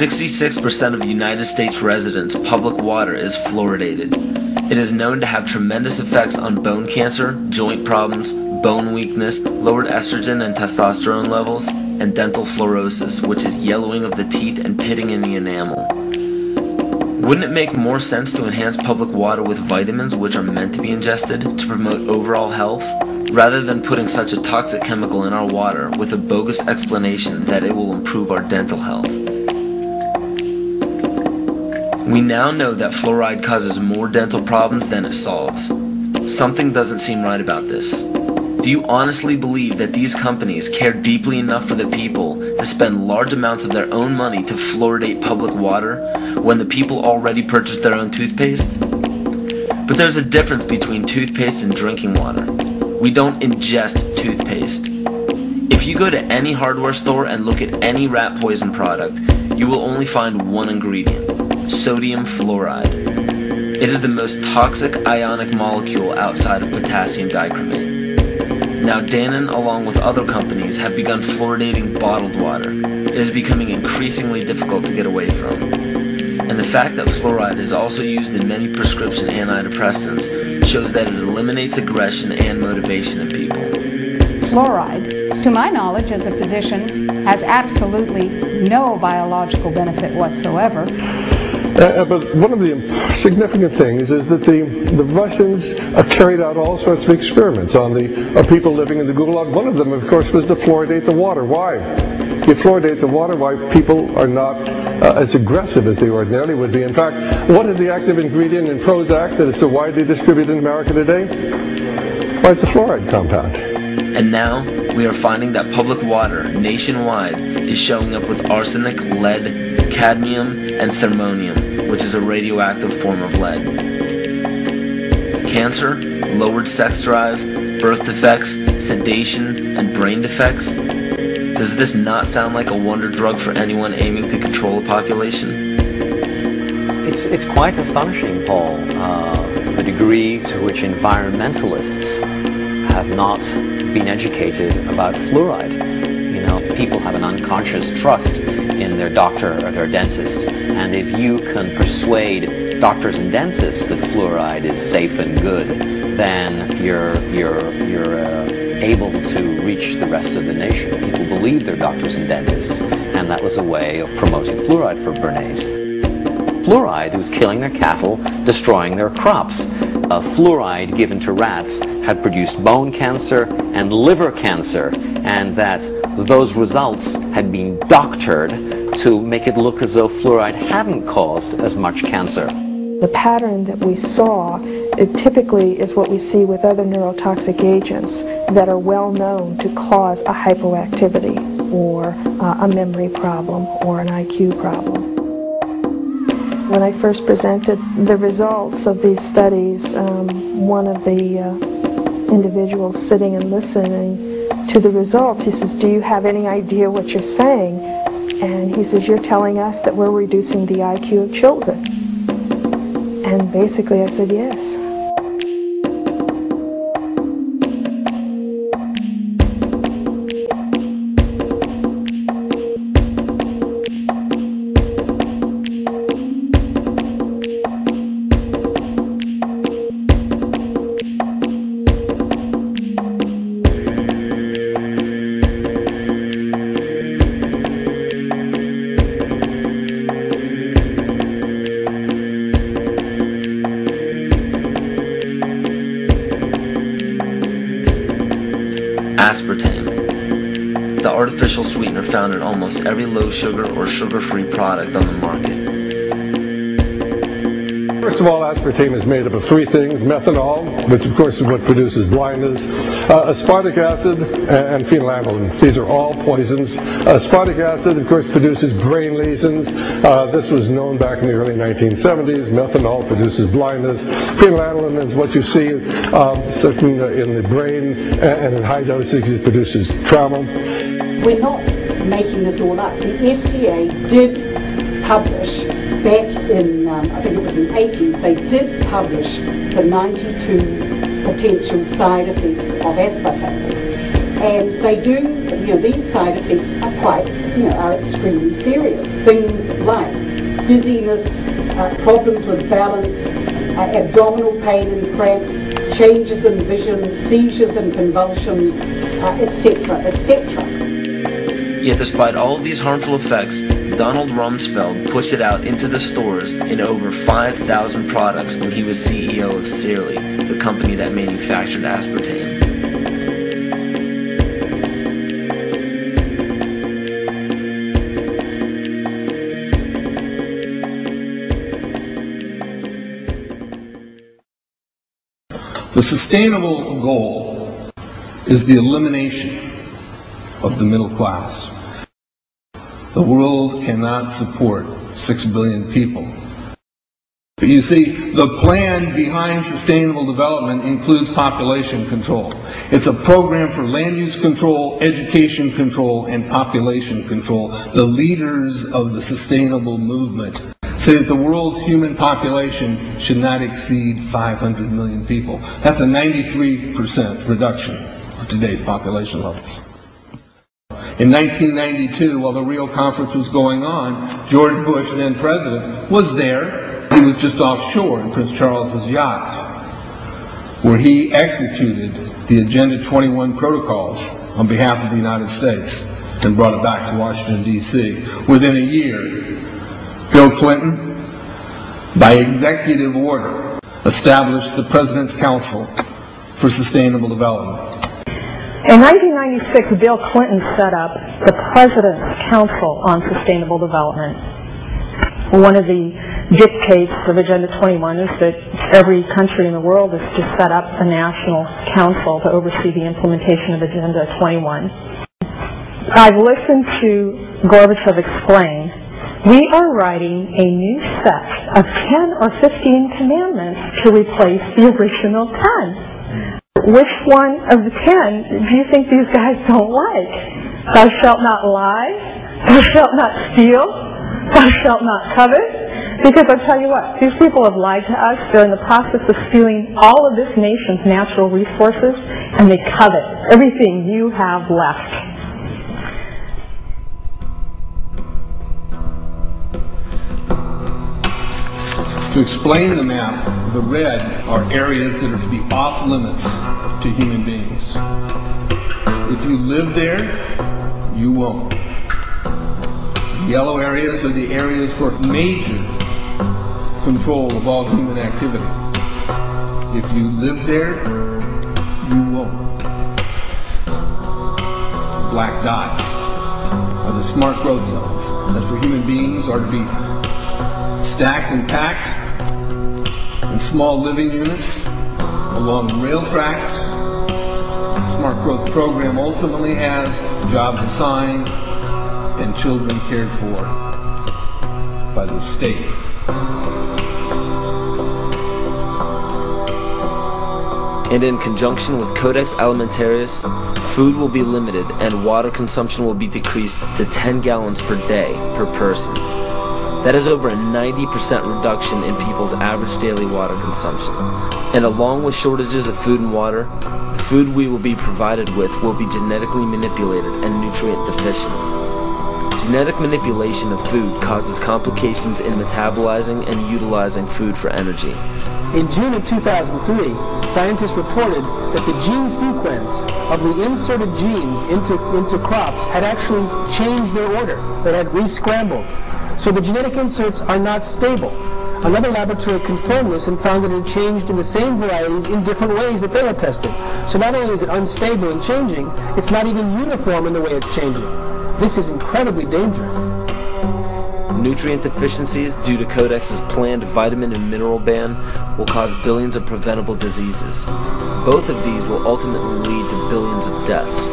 66% of United States residents' public water is fluoridated. It is known to have tremendous effects on bone cancer, joint problems, bone weakness, lowered estrogen and testosterone levels, and dental fluorosis, which is yellowing of the teeth and pitting in the enamel. Wouldn't it make more sense to enhance public water with vitamins which are meant to be ingested to promote overall health, rather than putting such a toxic chemical in our water with a bogus explanation that it will improve our dental health? We now know that fluoride causes more dental problems than it solves. Something doesn't seem right about this. Do you honestly believe that these companies care deeply enough for the people to spend large amounts of their own money to fluoridate public water when the people already purchase their own toothpaste? But there's a difference between toothpaste and drinking water. We don't ingest toothpaste. If you go to any hardware store and look at any rat poison product, you will only find one ingredient: sodium fluoride. It is the most toxic ionic molecule outside of potassium dichromate. Now Dannon, along with other companies, have begun fluoridating bottled water. It is becoming increasingly difficult to get away from. And the fact that fluoride is also used in many prescription antidepressants shows that it eliminates aggression and motivation in people. Fluoride, to my knowledge as a physician, has absolutely no biological benefit whatsoever. But one of the significant things is that the Russians carried out all sorts of experiments on the people living in the Gulag. One of them, of course, was to fluoridate the water. Why? You fluoridate the water, why people are not as aggressive as they ordinarily would be. In fact, what is the active ingredient in Prozac that is so widely distributed in America today? Why, it's a fluoride compound. And now, we are finding that public water nationwide is showing up with arsenic, lead, cadmium, and thermonium, which is a radioactive form of lead. Cancer, lowered sex drive, birth defects, sedation, and brain defects. Does this not sound like a wonder drug for anyone aiming to control a population? It's quite astonishing, Paul, the degree to which environmentalists have not been educated about fluoride. You know, people have an unconscious trust in their doctor or their dentist, and if you can persuade doctors and dentists that fluoride is safe and good, then you're able to reach the rest of the nation. People believe their doctors and dentists, and that was a way of promoting fluoride for Bernays. Fluoride was killing their cattle, destroying their crops. Fluoride given to rats had produced bone cancer and liver cancer, and that those results had been doctored to make it look as though fluoride hadn't caused as much cancer. The pattern that we saw, it typically is what we see with other neurotoxic agents that are well known to cause a hypoactivity or a memory problem or an IQ problem. When I first presented the results of these studies, one of the individuals sitting and listening to the results, he says, "Do you have any idea what you're saying?" And he says, "You're telling us that we're reducing the IQ of children." And basically I said, yes. Aspartame, the artificial sweetener found in almost every low-sugar or sugar-free product on the market. First of all, aspartame is made up of three things: methanol, which of course is what produces blindness, aspartic acid, and phenylalanine. These are all poisons. Aspartic acid, of course, produces brain lesions. This was known back in the early 1970s. Methanol produces blindness. Phenylalanine is what you see certainly in the brain, and in high dosage it produces trauma. We're not making this all up. The FDA did publish back in, I think it was in the 80s, they did publish the 92 potential side effects of aspartame. And they do, these side effects are quite, are extremely serious. Things like dizziness, problems with balance, abdominal pain and cramps, changes in vision, seizures and convulsions, etc., etc. Yet despite all of these harmful effects, Donald Rumsfeld pushed it out into the stores in over 5,000 products when he was CEO of Searly, the company that manufactured aspartame. The sustainable goal is the elimination of the middle class. The world cannot support 6 billion people. But you see, the plan behind sustainable development includes population control. It's a program for land use control, education control, and population control. The leaders of the sustainable movement say that the world's human population should not exceed 500 million people. That's a 93% reduction of today's population levels. In 1992, while the Rio conference was going on, George Bush, then president, was there. He was just offshore in Prince Charles's yacht, where he executed the Agenda 21 protocols on behalf of the United States and brought it back to Washington, D.C. Within a year, Bill Clinton, by executive order, established the President's Council for Sustainable Development. In 1996, Bill Clinton set up the President's Council on Sustainable Development. One of the dictates of Agenda 21 is that every country in the world is to set up a national council to oversee the implementation of Agenda 21. I've listened to Gorbachev explain, we are writing a new set of 10 or 15 commandments to replace the original 10. Which one of the 10 do you think these guys don't like? Thou shalt not lie, thou shalt not steal, thou shalt not covet. Because I'll tell you what, these people have lied to us. They're in the process of stealing all of this nation's natural resources, and they covet everything you have left. To explain the map, the red are areas that are to be off limits to human beings. If you live there, you won't. The yellow areas are the areas for major control of all human activity. If you live there, you won't. The black dots are the smart growth zones. That's where human beings are to be stacked and packed in small living units along rail tracks. The Smart Growth Program ultimately has jobs assigned and children cared for by the state. And in conjunction with Codex Alimentarius, food will be limited and water consumption will be decreased to 10 gallons per day per person. That is over a 90% reduction in people's average daily water consumption. And along with shortages of food and water, the food we will be provided with will be genetically manipulated and nutrient deficient. Genetic manipulation of food causes complications in metabolizing and utilizing food for energy. In June of 2003, scientists reported that the gene sequence of the inserted genes into crops had actually changed their order, that had re-scrambled. So the genetic inserts are not stable. Another laboratory confirmed this and found that it changed in the same varieties in different ways that they had tested. So not only is it unstable and changing, it's not even uniform in the way it's changing. This is incredibly dangerous. Nutrient deficiencies due to Codex's planned vitamin and mineral ban will cause billions of preventable diseases. Both of these will ultimately lead to billions of deaths.